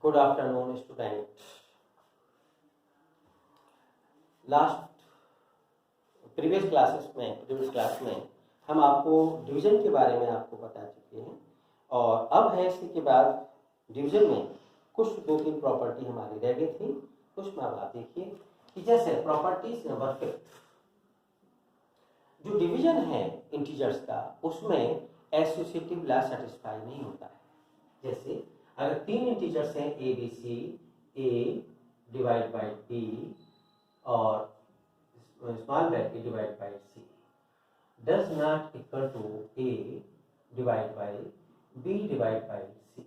Good afternoon student. Last previous class में हम आपको डिवीजन के बारे में आपको बता चुके हैं और अब है इसी के बाद डिवीजन में कुछ 2-3 प्रॉपर्टी हमारी रह गई थी। कुछ में अब आप देखिए कि जैसे प्रॉपर्टीज नंबर 5, जो डिवीजन है इंटीजर्स का उसमें एसोसिएटिव लॉ सेटिस्फाई नहीं होता है। जैसे अगर 3 इंटीजर्स हैं a B c, a divide by b और small bracket divide by c does not equal to a divide by b divide by c,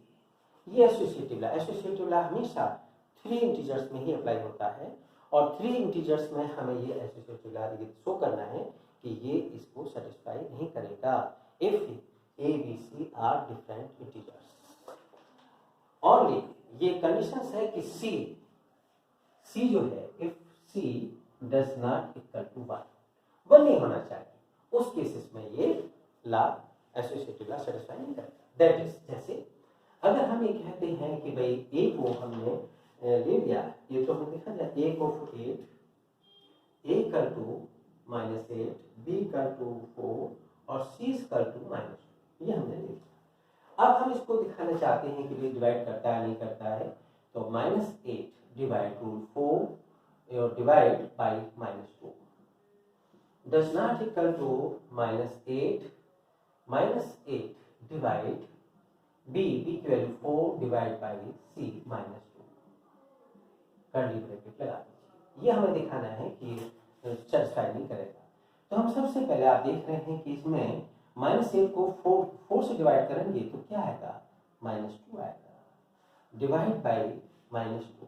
ये एसोसिएटिव लॉ हमेशा 3 इंटीजर्स में ही अप्लाई होता है और 3 इंटीजर्स में हमें ये एसोसिएटिव लॉ शो करना है कि ये इसको सेटिस्फाई नहीं करेगा if A B C are different integers. Only ये कंडीशंस है कि सी जो है if C does not equal to 1 नहीं होना चाहिए, उस केसेस में ये लॉ एसोसिएटिव लॉ सेटिस्फाई नहीं करेगा। दैट इज जैसे अगर हम ये कहते हैं कि भाई ए को हमने ले लिया, ये तो हम देखा जाए ए को 8, ए कर टू -8, बी कर टू 4 और सी कर टू -2, ये हमने ले लिया। अब हम इसको दिखाना चाहते हैं कि ये डिवाइड करता है नहीं करता है, तो -8 divide rule 4 divide by -2 does not equal to -8 divide b की value 4 divide by c -2, curly bracket लगा दीजिए। ये हमें दिखाना है कि सेटिस्फाई नहीं करेगा। तो हम सबसे पहले आप देख रहे हैं कि इसमें -8 को 4 से डिवाइड करेंगे तो क्या आएगा, -2 आएगा डिवाइड बाई -2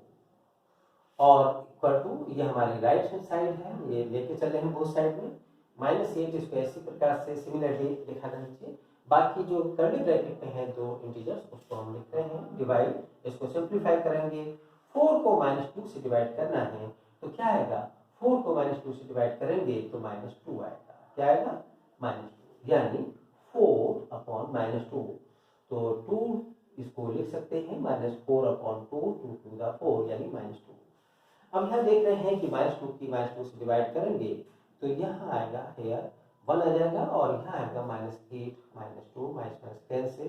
और इक्वल टू, ये हमारी राइट हैंड साइड है, ये लेके चल रहे हैं बोथ साइड में। -8 इसको ऐसी प्रकार से सिमिलरली लिखा जाना चाहिए। बाकी जो कर्ली ब्रैकेट में है 2 इंटीजर्स उसको हम लिख रहे हैं डिवाइड, इसको सिंप्लीफाई करेंगे। 4 को -2 से डिवाइड करना है तो क्या आएगा, 4 को -2 से डिवाइड करेंगे तो -2 आएगा। क्या आएगा, -2, यानी 4/-2, तो 2 इसको लिख सकते हैं -4/2 2 to the 4 यानी -2। अब यहाँ देख रहे हैं कि -2 की -2 से डिवाइड करेंगे तो यहाँ आएगा हेयर 1 आ जाएगा और यहाँ आएगा -8 -2 कैंसिल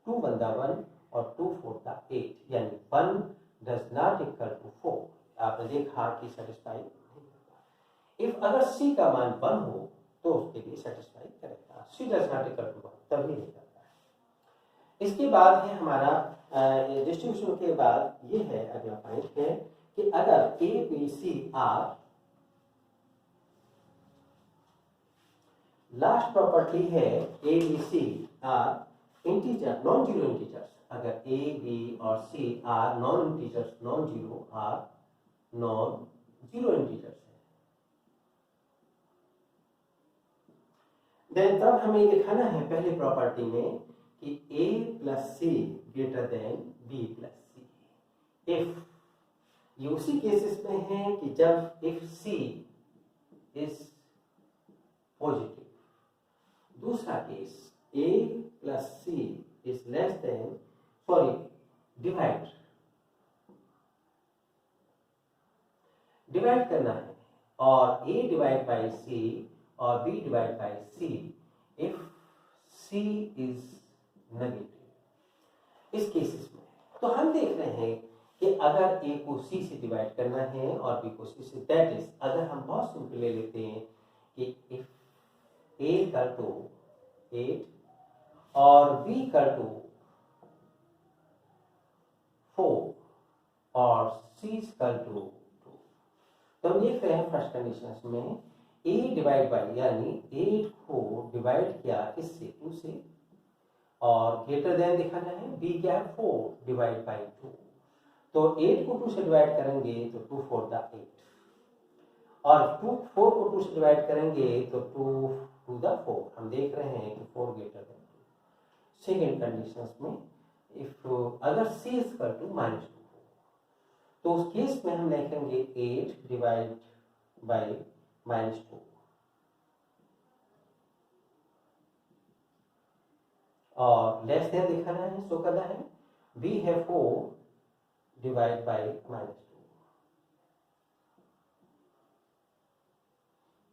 2 1 1 और 2 4 8 यानी 1 डज नॉट इक्वल टू 4। आपने देखा कि सेटिस्फाई नहीं करता। इफ अगर सी का मान 1 हो तो उसके लिए सेटिस्फाई करेगा, सी डज नॉट इक्वल टू 1 तभी नहीं करता है। इसके बाद है हमारा डिस्ट्रीब्यूशन के बाद ये है अगला पॉइंट है कि अगर a B C are, last property है a B C are integer non zero integers, अगर ए बी और c are non integers non zero integers है, देन तब हमें दिखाना है पहले प्रॉपर्टी में कि a plus c greater than b plus c. If ये उसी केसेस में है कि जब इफ c इज पॉजिटिव। दूसरा case a plus c is less than, divide करना है और a डिवाइड बाई सी और b divide by see if c is negative. इस केसेस में तो हम देख रहे हैं कि अगर a को c से डिवाइड करना है और b को c से, दैट इज अगर हम बहुत सिंपल ले लेते हैं कि इफ a कर टू 8 और b कर टू 4 और c कर टू 2, तो हम देख रहे हैं फर्स्ट कंडीशन में a डिवाइड बाई यानी 8 को डिवाइड किया इससे 2 से और ग्रेटर देन दिखाना है, b क्या है 4 डिवाइड बाई 2, तो 8 को 2 से डिवाइड करेंगे तो 2 4 8 और 4 को 2 से डिवाइड करेंगे तो 2 to the 4। हम देख रहे हैं कि 4 ग्रेटर देन 2। सेकेंड कंडीशन में इफ अगर c इज इक्वल टू -2 तो उस केस में हम लिखेंगे 8 डिवाइड बाई -2 और लेस देन दिखाना है, शो करना है बी है 4 डिवाइड बाई -2।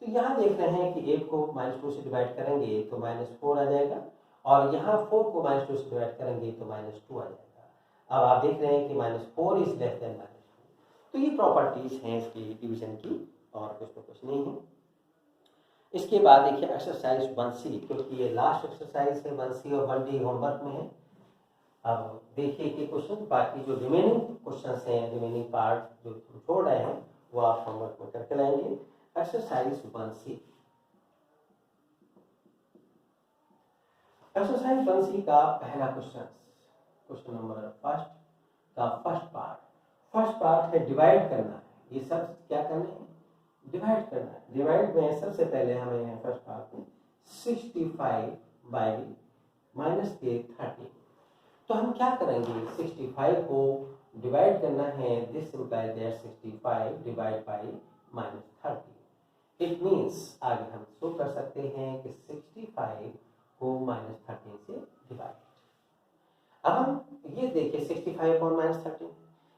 तो यहाँ देख रहे हैं कि 8 को -2 से डिवाइड करेंगे तो -4 आ जाएगा, और यहाँ 4 को -2 से डिवाइड करेंगे तो -2 आ जाएगा। अब आप देख रहे हैं कि -4 इज लेस देन -2। तो ये प्रॉपर्टीज हैं इसकी डिवीजन की, और कुछ तो कुछ नहीं है। इसके बाद देखिए एक्सरसाइज 1C, क्योंकि ये लास्ट एक्सरसाइज है 1C और 1D होमवर्क में है। अब देखिए कि क्वेश्चन, बाकी जो रिमेनिंग क्वेश्चंस हैं, रिमेनिंग पार्ट जो छोड़ रहे हैं वो आप होमवर्क में करके लाएंगे। एक्सरसाइज 1C, एक्सरसाइज 1C का पहला क्वेश्चन, क्वेश्चन नंबर फर्स्ट का फर्स्ट पार्ट है डिवाइड करना है। ये सब क्या करना है? डिवाइड करना है। डिवाइड में सबसे पहले हमें फर्स्ट पार्ट में 65 बाई -30। तो हम क्या करेंगे? 65 को डिवाइड करना है, this implies that 65 divide by -30। It means आगे हम शो कर सकते हैं कि 65 को -13 से डिवाइड। अब हम ये देखिए 65 और -13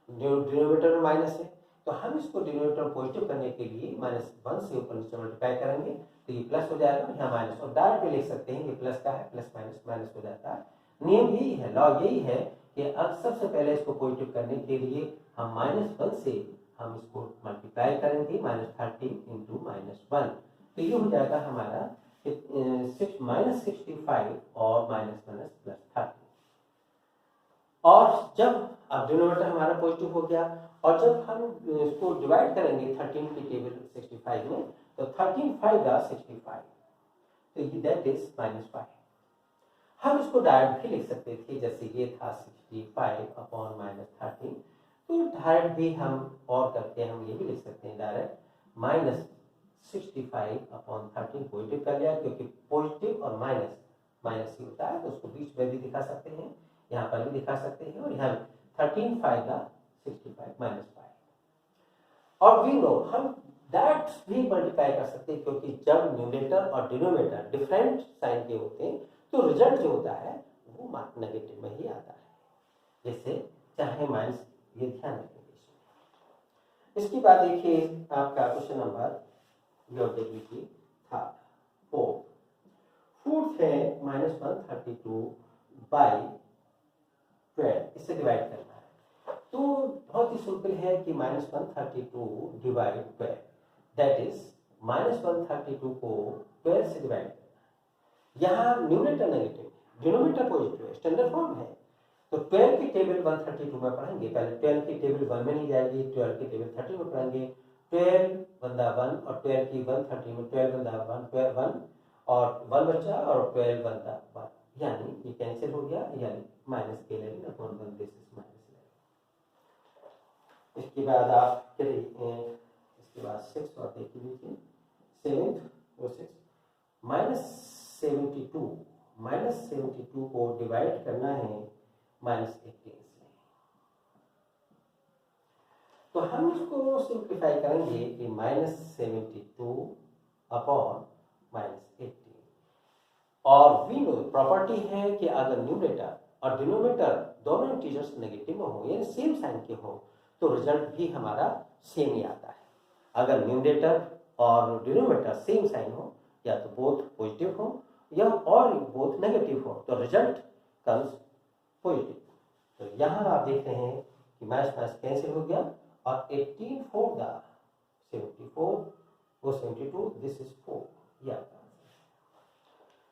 डिनोमिनेटर में माइनस है, तो हम इसको डिनोमिनेटर पॉजिटिव करने के लिए -1 से ऊपर नीचे मल्टीप्लाई करेंगे तो ये प्लस हो जाएगा, यहाँ माइनस, और डायरेक्ट लिख सकते हैं कि प्लस का है, प्लस माइनस माइनस हो जाता है। नियम यही है, लॉ यही है कि अब सबसे पहले इसको पॉजिटिव करने के लिए हम -1 से हम इसको मल्टीप्लाई करेंगे, -13 इंटू -1, तो ये हो जाएगा हमारा -65 और -+30। और जब अब डिनोमिनेटर हमारा पॉजिटिव हो गया, और जब हम इसको डिवाइड करेंगे 13 की टेबल 65 में, तो 13 5 65, तो ये दैट इज -5। हम इसको डायरेक्ट भी लिख सकते थे, जैसे ये था 65 अपॉन -13, तो डायरेक्ट भी हम और करके हम ये भी लिख सकते हैं डायरेक्ट -65 अपॉन 13 पॉजिटिव कर लिया, क्योंकि पॉजिटिव और माइनस माइनस ही होता है, तो उसको बीच में भी दिखा सकते हैं, यहाँ पर भी दिखा सकते हैं, और यहाँ 13 5 65 -5। और वी नो हम डायरेक्ट भी मल्टीप्लाई कर सकते हैं, क्योंकि जब न्यूमरेटर और डिनोमिनेटर डिफरेंट साइन के होते हैं तो रिजल्ट जो होता है वो नेगेटिव में ही आता है, जैसे चाहे माइनस, ये ध्यान रखेंगे इसमें। इसके बाद देखिए आपका क्वेश्चन नंबर था 4, फोर्थ है -132 बाई 12, इससे डिवाइड करना है। तो बहुत ही सिंपल है कि -132 डिवाइड 12, दैट इज -132 को 12 से डिवाइड करना है। यहाँ न्यूमरेटर नेगेटिव, डिनोमिनेटर पॉजिटिव है, स्टैंडर्ड फॉर्म है, तो 12 की टेबल 132 में पढ़ेंगे। पहले 12 की टेबल 1 में नहीं जाएगी, 12 की टेबल 30 में पढ़ेंगे। 12 बंदा 1 और 12 की 130 में 12 बंदा 1 और 1 बचा, और 12 बंदा 1, यानी ये कैंसिल हो गया, यानी -11 अपॉन 1 दिस इज -11। इसके बाद आप चलिए इसके बाद 6 और देख लीजिए, 7th और 6 -72 को डिवाइड करना है -18 से। तो हम इसको सिंप्लीफाई करेंगे कि -72 अपॉन -18। और वी नो प्रॉपर्टी है कि अगर न्यूमरेटर और डिनोमिनेटर दोनों इंटीजर्स नेगेटिव में हो, यानी सेम साइन के हो, तो रिजल्ट भी हमारा सेम ही आता है। अगर न्यूमरेटर और डिनोमिनेटर सेम साइन हो, या तो बोथ पॉजिटिव हो या और बोथ नेगेटिव हो, तो रिजल्ट कम्स पॉजिटिव। तो यहाँ आप देख रहे हैं कि माइनस माइनस कैंसिल हो गया, और 18 4 74 वो 72, दिस इज 4, ये आपका आंसर है।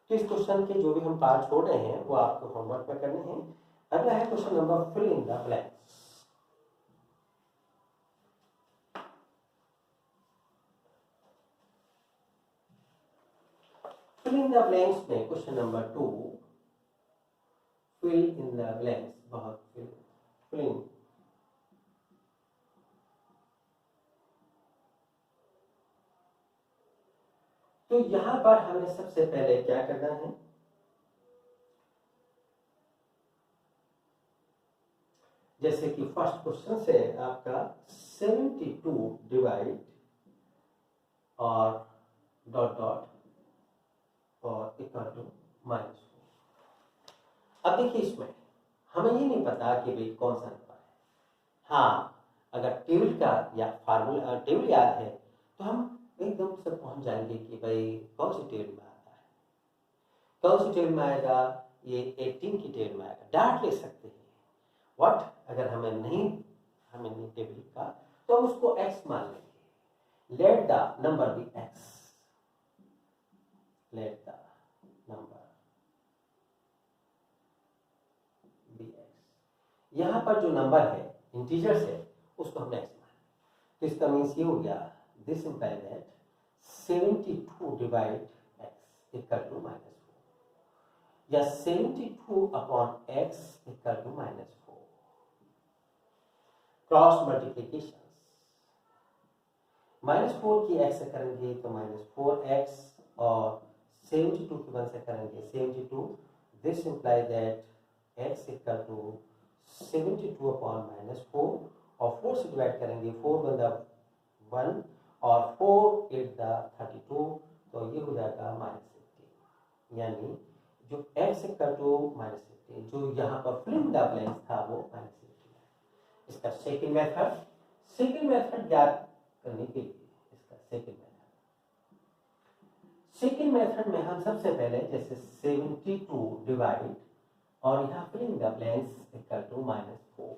तो इस क्वेश्चन के जो भी हम पार्ट छोड़ रहे हैं वो आपको होमवर्क में करने हैं। अगला है question number fill in the blanks. Fill in the blanks में question number 2, fill in the blanks, बहुत फिलिंग। तो यहां पर हमें सबसे पहले क्या करना है, जैसे कि फर्स्ट क्वेश्चन से आपका 72 डिवाइड और डॉट डॉट और इक्वल टू -4। अब देखिए इसमें हमें ये नहीं पता कि भाई कौन सा नंबर है। हाँ, अगर टेबल का या फार्मूला टेबल याद है तो हम एकदम से पहुंच जाएंगे कि भाई कौन सी टेबल में आता है, कौन सी टेबल में आएगा, ये 18 की टेबल में आएगा। डार्ट ले सकते हैं। व्हाट, अगर हमें नहीं टेबल का तो हम उसको x मान लेंगे। Let the number be x, let the number be x। यहां पर जो नंबर है इंटीजर्स है उसको हमने x माना, तो इसका मीन्स ये हो गया, this imply that 72 divide x equal to -4, या 72 upon x equal to -4। Cross multiplication, -4 की x से करेंगे तो -4x, और 72 की 1 से करेंगे 72। This imply that x equal to 72 upon -4, और 4 से डिवाइड करेंगे, 4 वन द 1 और 4 8 द 32, तो ये हो जाएगा -18। यानी जो x इक्वल टू -18, जो यहाँ पर फिलिंग द ब्लैंक्स था वो -18। इसका सेकंड मेथड ज्ञात करने के लिए, इसका सेकंड मेथड में हम सबसे पहले जैसे 72 डिवाइड और यहाँ filling the blanks equal to -4।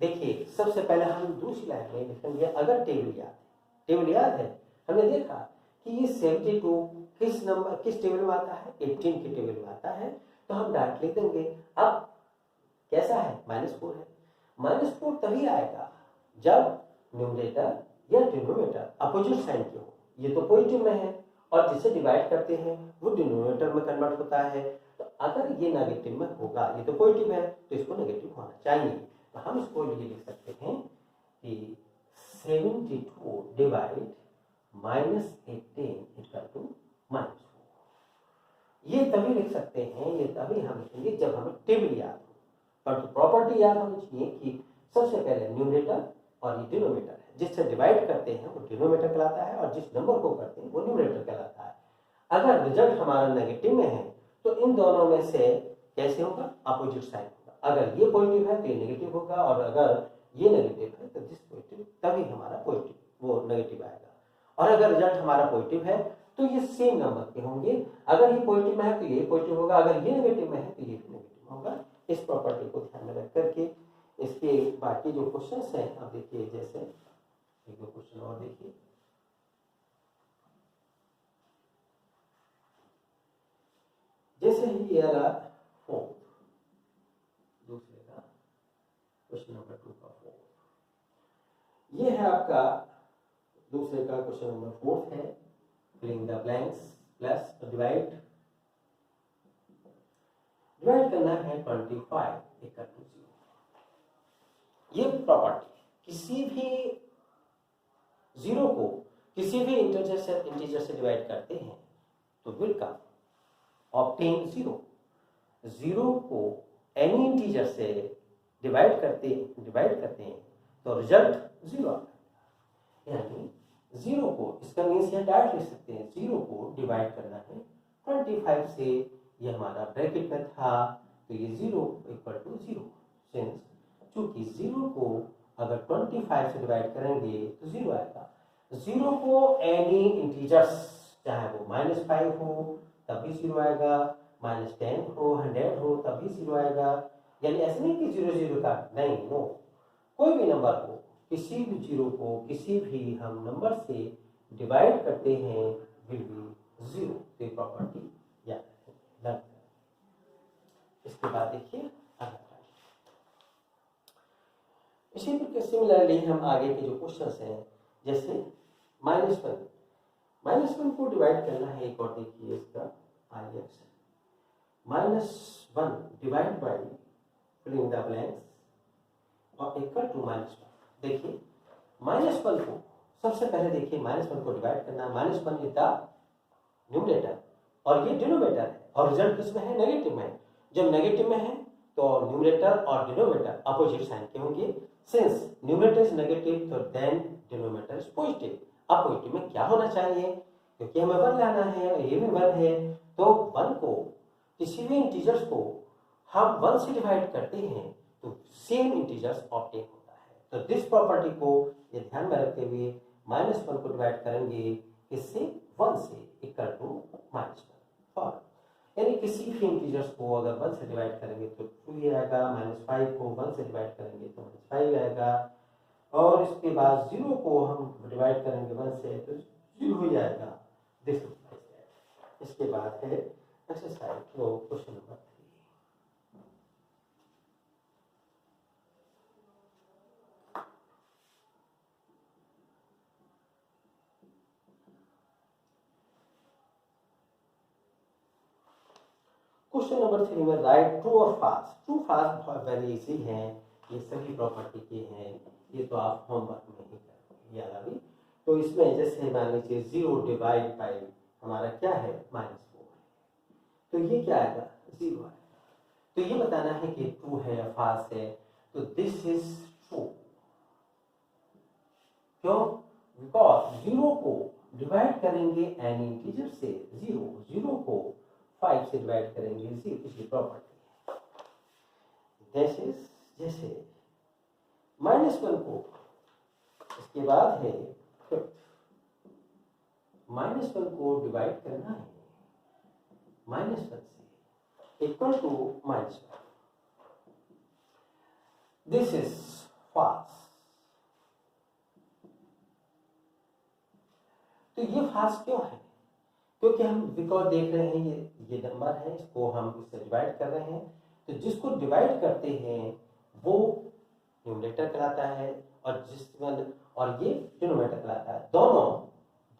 देखिए सबसे पहले हम दूसरी लाइन में लिखेंगे, अगर टेबल याद है, हमने देखा कि ये 72 किस टेबल में आता है, 18 के टेबल में आता है, तो हम डायरेक्ट लिख देंगे। अब कैसा है, -4 है। -4 तभी आएगा जब न्यूमरेटर या डिनोमिनेटर अपोजिट साइन के हो। ये तो पॉजिटिव में है और जिसे डिवाइड करते हैं वो डिनोमिनेटर में कन्वर्ट होता है, तो अगर ये नेगेटिव में होगा, ये तो पॉजिटिव है तो इसको नेगेटिव होना चाहिए। तो हम इसको ये लिख सकते हैं कि 72 डिवाइड -18 इक्वल टू -4। ये तभी लिख सकते हैं, ये तभी हम लिखेंगे जब हमें टेबल याद हो। पर तो प्रॉपर्टी याद होनी चाहिए कि सबसे पहले न्यूमरेटर और ये डिनोमिनेटर है, जिससे डिवाइड करते हैं वो डिनोमिनेटर कहलाता है और जिस नंबर को करते हैं वो न्यूमरेटर कहलाता है। अगर रिजल्ट हमारा नेगेटिव में है तो इन दोनों में से कैसे होगा, अपोजिट साइन होगा। अगर ये पॉजिटिव है तो ये नेगेटिव होगा, और अगर ये नेगेटिव है तो दिस पॉजिटिव, तभी हमारा पॉजिटिव वो नेगेटिव आएगा। और अगर रिजल्ट हमारा पॉजिटिव है तो ये सेम नंबर के होंगे। अगर ये पॉजिटिव में है तो ये पॉजिटिव होगा, अगर ये नेगेटिव में है तो ये भी नेगेटिव होगा। इस प्रॉपर्टी को ध्यान में रख करके इसके बाकी जो क्वेश्चंस हैं आप देखिए, जैसे एक दो क्वेश्चन और देखिए। जैसे ही ये रहा फोर्थ, दूसरे का क्वेश्चन नंबर 2 का फोर्थ, ये है आपका दूसरे का क्वेश्चन नंबर 4 है। Filling the blanks plus divide करना है 25 इक्वल टू 0। ये प्रॉपर्टी किसी भी जीरो को किसी भी इंटीजर से डिवाइड करते हैं तो विल कम ऑब्टेन 0 को एनी इंटीजर से डिवाइड करते हैं तो रिजल्ट 0 आता है। यानी 0 को, इसका मीन्स यहाँ डायरेक्ट लिख सकते हैं, 0 को डिवाइड करना है 25 से। ये हमारा ब्रैकेट में था तो ये 0 इक्वल टू 0, सिंस चूंकि 0 को अगर 25 से डिवाइड करेंगे तो 0 आएगा। 0 को एनी इंटीजर्स, चाहे वो -5 हो तब भी 0 आएगा, -10 हो, 100 हो तब भी 0 आएगा। यानी ऐसे नहीं कि 0 0 का नहीं, नो, कोई भी नंबर हो, किसी भी 0 को किसी भी हम नंबर से डिवाइड करते हैं विल बी 0। तो प्रॉपर्टी याद रखें। इसके बाद देखिए इसी प्रकार सिमिलरली हम आगे के जो क्वेश्चंस हैं, जैसे -1 को डिवाइड करना है। एक और देखिए इसका आईएक्स -1 divide by filling the blanks और इक्वल टू -1। देखिए -1 को सबसे पहले देखिए -1 को डिवाइड करना, -1 इज द न्यूमरेटर और ये डिनोमिनेटर है, और रिजल्ट किसमें है, नेगेटिव में। जब नेगेटिव में है तो न्यूमरेटर और डिनोमिनेटर अपोजिट साइन के होंगे। सिंस न्यूमरेटर इज नेगेटिव तो देन डिनोमिनेटर इज पॉजिटिव। अब पॉजिटिव में क्या होना चाहिए, क्योंकि हमें 1 लाना है और ये भी 1 है, तो 1 को किसी भी इंटीजर्स को हम 1 से डिवाइड करते हैं तो सेम इंटीजर्स ऑब्टेन होता है। तो दिस प्रॉपर्टी को ये ध्यान में रखते हुए -1 को डिवाइड करेंगे किससे, 1 से, इक्वल टू -1 फॉर, यानी किसी भी इंटीजर्स को अगर 1 से डिवाइड करेंगे तो 2 ही आएगा, -5 को 1 से डिवाइड करेंगे तो -5 आएगा, और इसके बाद 0 को हम डिवाइड करेंगे 1 से तो 0 ही आएगा। This is that. इसके बाद है exercise question number 3। Question number 3 में राइट ट्रू और false. True false very easy है, ये सभी प्रॉपर्टी के हैं, ये तो आप होमवर्क में ही करेंगे, याद आ गई। तो इसमें जैसे मान लीजिए 0 डिवाइड बाई हमारा क्या है, -4 है, तो ये क्या आएगा, 0 आएगा। तो ये बताना है कि ट्रू है या फाल्स है। तो दिस इज ट्रू, क्यों, बिकॉज 0 को डिवाइड करेंगे एनी इंटीजर से 0 को 5 से डिवाइड करेंगे 0, इसकी प्रॉपर्टी है। जैसे -1 को, इसके बाद है -1 को डिवाइड करना है -1 से, equal to -1, this is false. तो ये फाल्स क्यों है, क्योंकि हम बिकॉज देख रहे हैं ये नंबर है, इसको हम इससे डिवाइड कर रहे हैं, तो जिसको डिवाइड करते हैं वो न्यूमरेटर कहलाता है, और ये डिनोमिनेटर कहलाता है। दोनों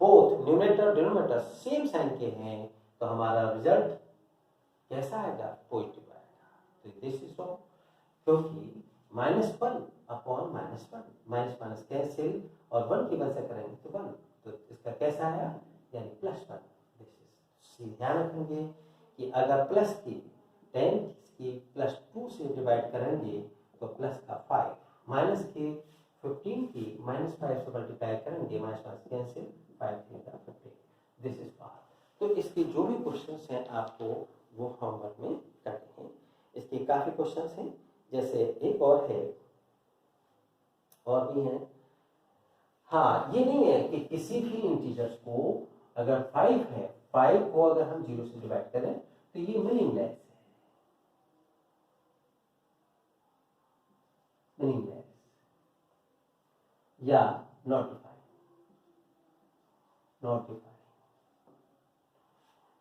both numerator denominator same sign के हैं, तो हमारा रिजल्ट कैसा आएगा, पॉजिटिव आएगा। तो दिस इज रॉन्ग, क्योंकि -1 अपॉन -1 कैंसिल, और 1 की वजह से करेंगे तो 1, तो इसका कैसा आया, यानी +1। ध्यान रखेंगे कि अगर प्लस की 10 की +2 से डिवाइड करेंगे तो प्लस का 5, माइनस की 15 की -5 से मल्टीप्लाई करेंगे, -5 कैंसिल, 5 का 15, दिस इज पावर। तो इसके जो भी क्वेश्चंस हैं आपको वो होमवर्क में करते हैं। इसके काफी क्वेश्चंस हैं, जैसे एक और है, और भी हैं। हाँ, ये नहीं है कि किसी भी इंटीजर्स को अगर 5 है, 5 को अगर हम 0 से डिवाइड करें तो ये मीनिंगलेस है, मीनिंगलेस या नॉट डिफाइंड,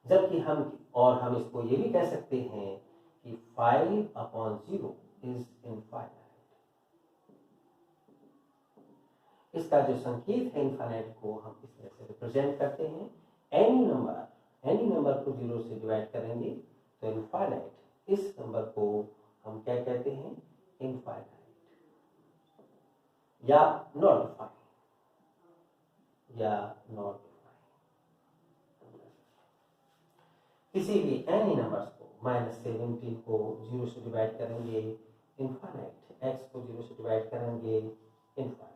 जबकि हम इसको ये भी कह सकते हैं कि 5/0 इज इनफाइनाइट। इसका जो संकेत है इनफाइनाइट को हम इस तरह से रिप्रेजेंट करते हैं, एनी नंबर को 0 से डिवाइड करेंगे तो इनफाइनाइट, इस नंबर को हम क्या कहते हैं, इनफाइनाइट या नॉट डिफाइंड, किसी भी एनी नंबर्स को, -17 को 0 से डिवाइड करेंगे इनफाइनाइट, x को 0 से डिवाइड करेंगे इनफाइनाइट।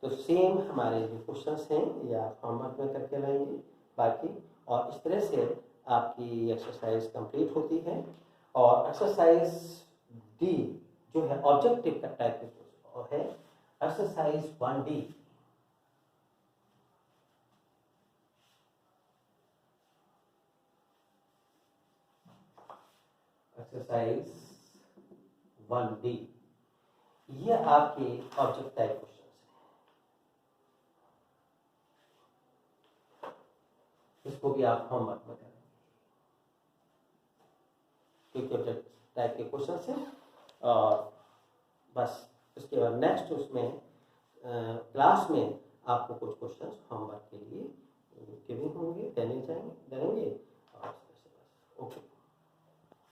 तो सेम हमारे जो क्वेश्चंस हैं या होमवर्क में करके लाएंगे बाकी, और इस तरह से आपकी एक्सरसाइज कंप्लीट होती है। और एक्सरसाइज डी जो है ऑब्जेक्टिव का टाइप है, एक्सरसाइज 1D। एक्सरसाइज 1D ये आपके ऑब्जेक्ट टाइप क्वेश्चन है, इसको भी आप होमवर्क में करेंगे क्योंकि ऑब्जेक्ट टाइप के क्वेश्चन है। और बस उसके बाद नेक्स्ट उसमें क्लास में आपको कुछ क्वेश्चन होमवर्क के लिए गिवन होंगे, देने जाएंगे, और ओके।